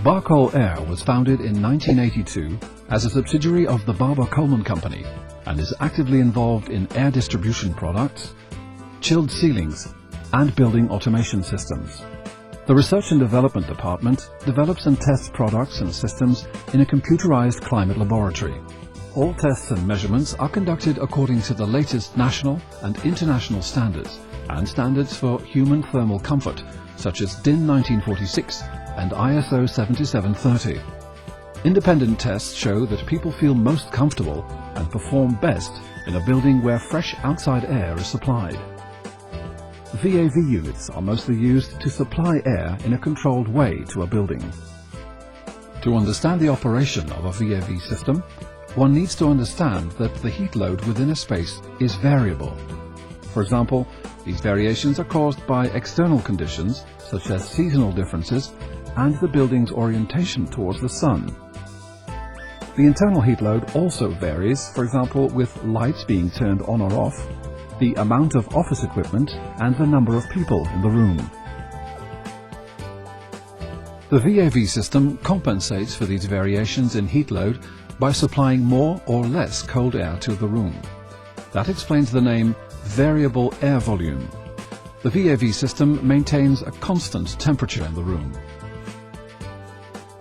Principle-Barcol-Air was founded in 1982 as a subsidiary of the Barber-Coleman Company and is actively involved in air distribution products, chilled ceilings, and building automation systems. The Research and Development Department develops and tests products and systems in a computerized climate laboratory. All tests and measurements are conducted according to the latest national and international standards and standards for human thermal comfort, such as DIN 1946 and ISO 7730. Independent tests show that people feel most comfortable and perform best in a building where fresh outside air is supplied. VAV units are mostly used to supply air in a controlled way to a building. To understand the operation of a VAV system, one needs to understand that the heat load within a space is variable. For example, these variations are caused by external conditions such as seasonal differences and the building's orientation towards the sun. The internal heat load also varies, for example, with lights being turned on or off, the amount of office equipment, and the number of people in the room. The VAV system compensates for these variations in heat load by supplying more or less cold air to the room. That explains the name variable air volume. The VAV system maintains a constant temperature in the room.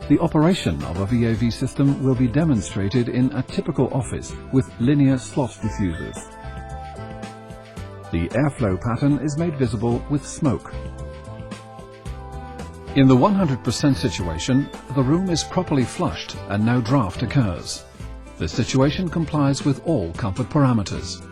The operation of a VAV system will be demonstrated in a typical office with linear slot diffusers. The airflow pattern is made visible with smoke. In the 100% situation, the room is properly flushed and no draft occurs. This situation complies with all comfort parameters.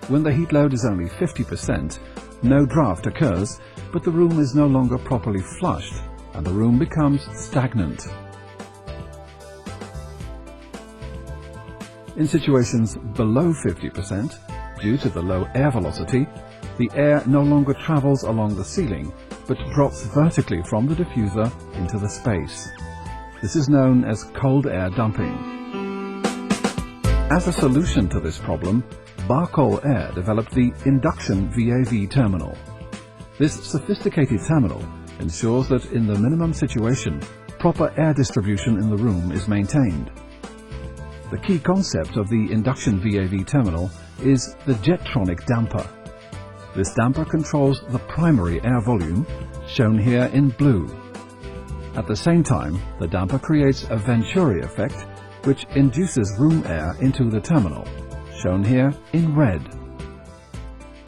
When the heat load is only 50%, no draft occurs, but the room is no longer properly flushed and the room becomes stagnant. In situations below 50%, due to the low air velocity, the air no longer travels along the ceiling, but drops vertically from the diffuser into the space. This is known as cold air dumping. As a solution to this problem, Barcol-Air developed the Induction VAV terminal. This sophisticated terminal ensures that in the minimum situation, proper air distribution in the room is maintained. The key concept of the Induction VAV terminal is the Jetronic damper. This damper controls the primary air volume, shown here in blue. At the same time, the damper creates a Venturi effect, which induces room air into the terminal, shown here in red.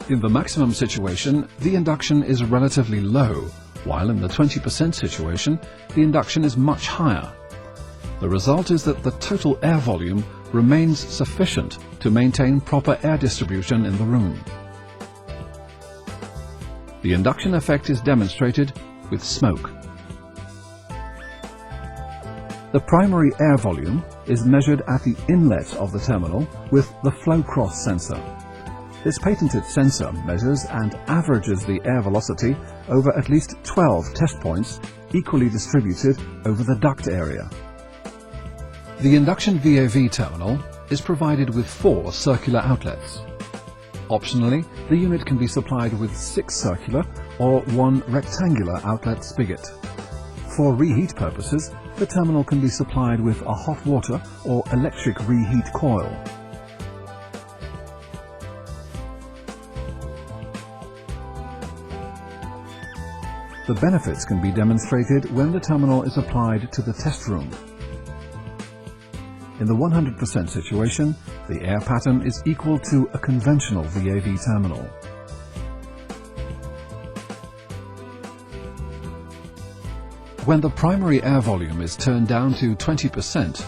In the maximum situation, the induction is relatively low, while in the 20% situation, the induction is much higher. The result is that the total air volume remains sufficient to maintain proper air distribution in the room. The induction effect is demonstrated with smoke. The primary air volume is measured at the inlet of the terminal with the flow cross sensor. This patented sensor measures and averages the air velocity over at least 12 test points equally distributed over the duct area. The Induction VAV terminal is provided with 4 circular outlets. Optionally, the unit can be supplied with 6 circular or 1 rectangular outlet spigot. For reheat purposes, the terminal can be supplied with a hot water or electric reheat coil. The benefits can be demonstrated when the terminal is applied to the test room. In the 100% situation, the air pattern is equal to a conventional VAV terminal. When the primary air volume is turned down to 20%,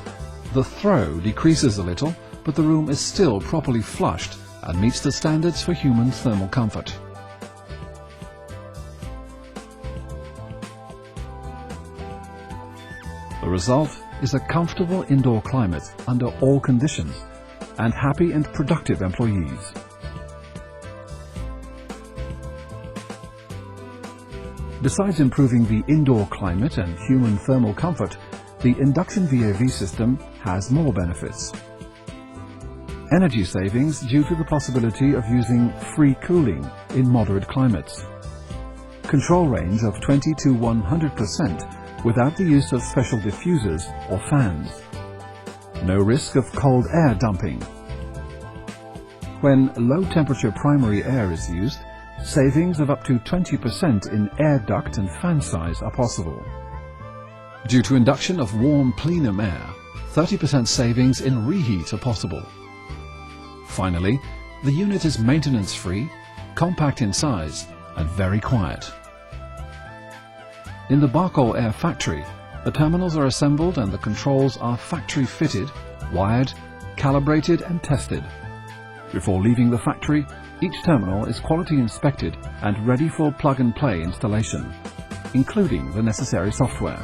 the throw decreases a little, but the room is still properly flushed and meets the standards for human thermal comfort. The result is a comfortable indoor climate under all conditions and happy and productive employees. Besides improving the indoor climate and human thermal comfort, the Induction VAV system has more benefits. Energy savings due to the possibility of using free cooling in moderate climates. control range of 20 to 100% without the use of special diffusers or fans. No risk of cold air dumping. When low-temperature primary air is used, savings of up to 20% in air duct and fan size are possible. Due to induction of warm plenum air, 30% savings in reheat are possible. Finally, the unit is maintenance-free, compact in size, and very quiet. In the Barcol-Air factory, the terminals are assembled and the controls are factory-fitted, wired, calibrated and tested. Before leaving the factory, each terminal is quality inspected and ready for plug-and-play installation, including the necessary software.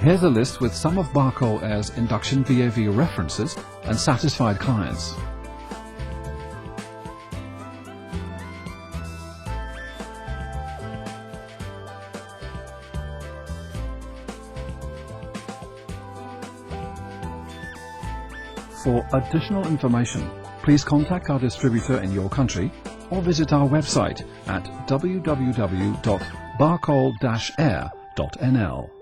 Here's a list with some of Barcol-Air's Induction VAV references and satisfied clients. For additional information, please contact our distributor in your country or visit our website at www.barcol-air.nl.